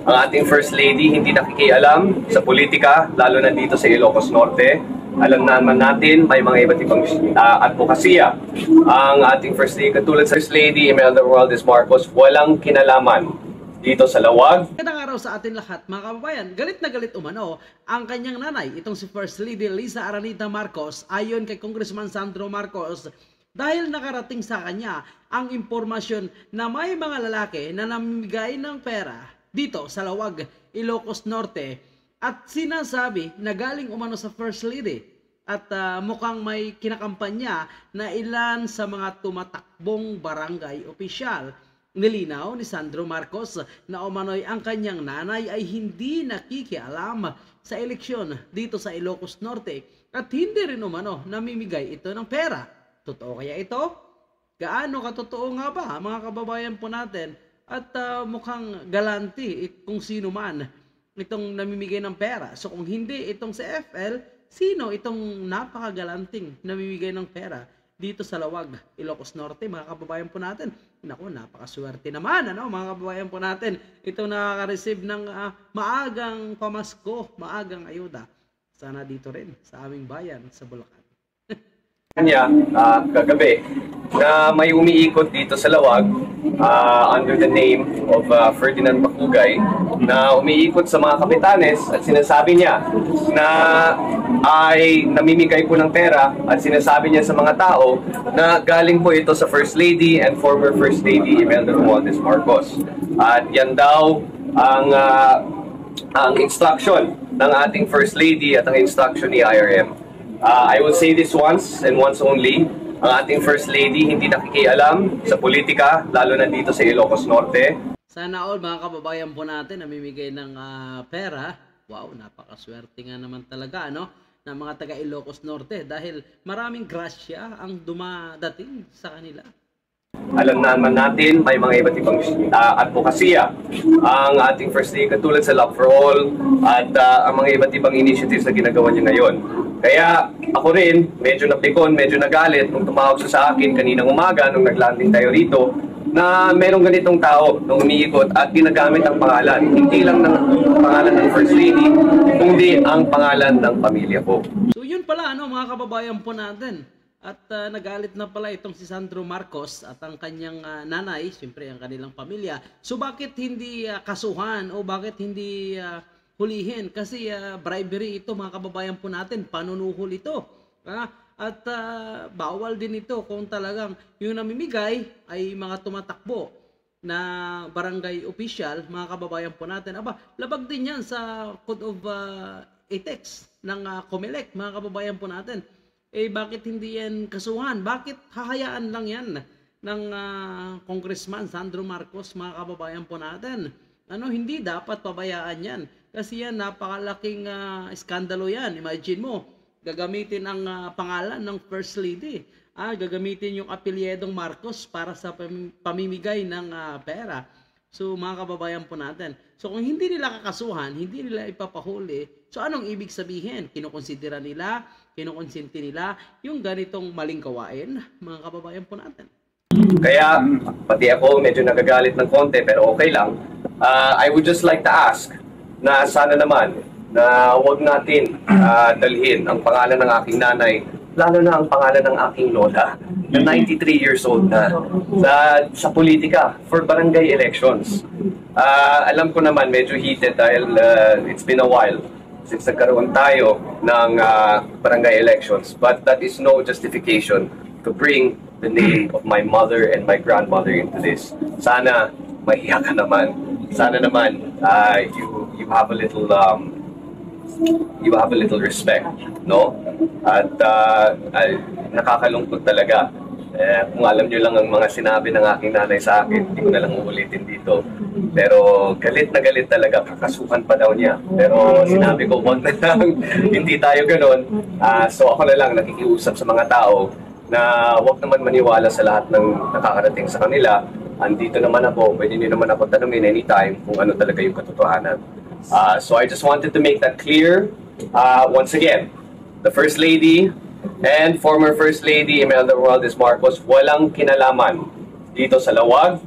Ang ating First Lady hindi nakikialam sa politika, lalo na dito sa Ilocos Norte. Alam naman natin, may mga iba't ibang advokasya. Ang ating First Lady, katulad sa First Lady Imelda Romualdez Marcos, walang kinalaman dito sa Lawag. Magandang araw sa atin lahat mga kababayan. Galit na galit umano ang kanyang nanay, itong si First Lady Liza Aranita Marcos, ayon kay Congressman Sandro Marcos, dahil nakarating sa kanya ang impormasyon na may mga lalaki na namimigay ng pera dito sa Lawag, Ilocos Norte, at sinasabi na galing umano sa First Lady at mukhang may kinakampanya na ilan sa mga tumatakbong barangay opisyal. Nilinaw ni Sandro Marcos na umano'y ang kanyang nanay ay hindi nakikialam sa eleksyon dito sa Ilocos Norte at hindi rin umano namimigay ito ng pera. Totoo kaya ito? Gaano katotoo nga ba mga kababayan po natin? At mukhang galanti kung sino man itong namimigay ng pera. So kung hindi itong si FL, sino itong napakagalanting namimigay ng pera dito sa Lawag, Ilocos Norte, mga kababayan po natin? Naku, napakaswerte naman, ano, mga kababayan po natin. Itong nakaka-receive ng maagang pamasko, maagang ayuda. Sana dito rin sa aming bayan sa Bulacan. Kanya kagabi na may umiikot dito sa Lawag under the name of Ferdinand Bakugay na umiikot sa mga kapitanes at sinasabi niya na ay namimigay po ng pera at sinasabi niya sa mga tao na galing po ito sa First Lady and former First Lady Imelda Romualdez Marcos. At yan daw ang instruction ng ating First Lady at ang instruction ni IRM. I will say this once and once only, ang ating First Lady hindi nakikialam sa politika, lalo na dito sa Ilocos Norte. Sana all mga kababayan po natin namimigay ng pera. Wow, napakaswerte nga naman talaga, ano, ng mga taga Ilocos Norte dahil maraming grasya ang dumadating sa kanila. Alam naman natin, may mga iba't ibang advokasya ang ating First Lady, katulad sa Love for All at ang mga iba't ibang initiatives na ginagawa niya ngayon. Kaya ako rin, medyo napikon, medyo nagalit nung tumawag siya sa akin kaninang umaga nung naglanding tayo rito na merong ganitong tao nung umiikot at ginagamit ang pangalan. Hindi lang ng pangalan ng First Lady, kundi ang pangalan ng pamilya ko. So yun pala, ano, mga kababayan po natin. At nagalit na pala itong si Sandro Marcos at ang kanyang nanay, siyempre ang kanilang pamilya. So bakit hindi kasuhan o bakit hindi hulihin? Kasi bribery ito mga kababayan po natin, panunuhol ito. At bawal din ito kung talagang yung namimigay ay mga tumatakbo na barangay official, mga kababayan po natin. Aba, labag din yan sa Code of Ethics ng COMELEC, mga kababayan po natin. Eh bakit hindi yan kasuhan? Bakit hahayaan lang yan ng Congressman Sandro Marcos, mga kababayan po natin? Ano, hindi dapat pabayaan yan. Kasi yan, napakalaking iskandalo yan. Imagine mo, gagamitin ang pangalan ng First Lady. Gagamitin yung apelyedong Marcos para sa pamimigay ng pera. So mga kababayan po natin. So kung hindi nila kakasuhan, hindi nila ipapahuli, so anong ibig sabihin? Kinukonsidera nila, kinukonsinti nila yung ganitong maling gawain, mga kababayan po natin. Kaya pati ako medyo nagagalit ng konti pero okay lang. I would just like to ask na sana naman na huwag natin dalhin ang pangalan ng aking nanay, lalo na ang pangalan ng aking lola na 93 years old na sa politika for barangay elections. Alam ko naman medyo heated dahil it's been a while since nagkaroon tayo ng barangay elections, but that is no justification to bring the name of my mother and my grandmother into this. Sana mahiya ka naman. Sana naman you have a little respect, no? At nakakalungkot talaga. Kung alam nyo lang ang mga sinabi ng aking nanay sa akin, hindi ko na lang uulitin dito. Pero galit na galit talaga, kakasuhan pa daw niya. Pero sinabi ko, wag na lang, hindi tayo ganun. So ako na lang nakikiusap sa mga tao na wag naman maniwala sa lahat ng nakakarating sa kanila. Andito naman ako, pwede nyo naman ako tanungin anytime kung ano talaga yung katotohanan. So I just wanted to make that clear. Once again, the First Lady and former First Lady Imelda Romualdez Marcos walang kinalaman dito sa Lawag,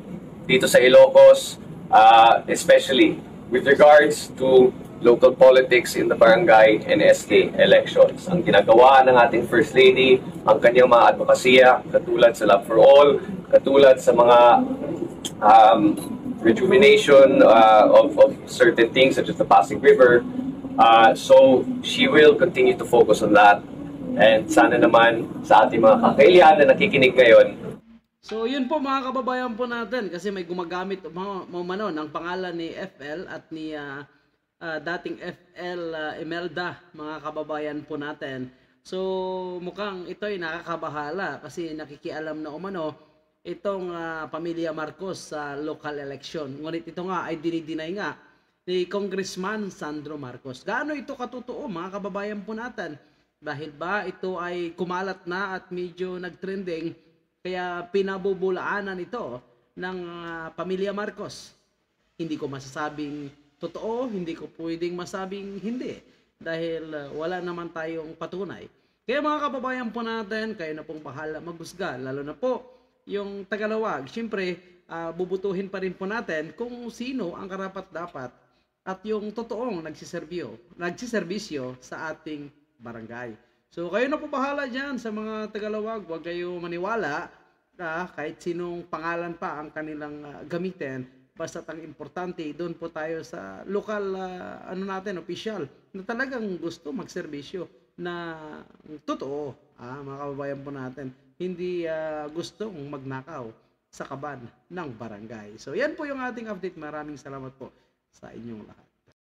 dito sa Ilocos, especially with regards to local politics in the barangay and SK elections. Ang ginagawa ng ating First Lady, ang kanyang mga advokasya, katulad sa Love for All, katulad sa mga rejuvenation of certain things such as the Pasig River. So she will continue to focus on that. And sana naman sa ating mga kakailihan na nakikinig ngayon. So yun po mga kababayan po natin, kasi may gumagamit mano ng pangalan ni FL at ni dating FL Imelda, mga kababayan po natin. So mukhang ito'y nakakabahala kasi nakikialam na umano itong pamilya Marcos sa local election. Ngunit ito nga ay dinideny nga ni Congressman Sandro Marcos. Gaano ito katotoo mga kababayan po natin? Dahil ba ito ay kumalat na at medyo nagtrending kaya pinabubulaanan ito ng pamilya Marcos? Hindi ko masasabing totoo, hindi ko pwedeng masabing hindi dahil wala naman tayong patunay. Kaya mga kababayan po natin, kayo na pong bahala maghusga, lalo na po yung Tagalawag. Siyempre, bubutuhin pa rin po natin kung sino ang karapat-dapat at yung totoong nagsiserbisyo sa ating barangay. So kayo na po bahala dyan sa mga Tagalawag, huwag kayo maniwala kahit sinong pangalan pa ang kanilang gamitin. Basta ang importante, doon po tayo sa lokal official na talagang gusto magserbisyo na totoo, mga kababayan po natin. Hindi gustong magnakaw sa kaban ng barangay. So yan po yung ating update. Maraming salamat po sa inyong lahat.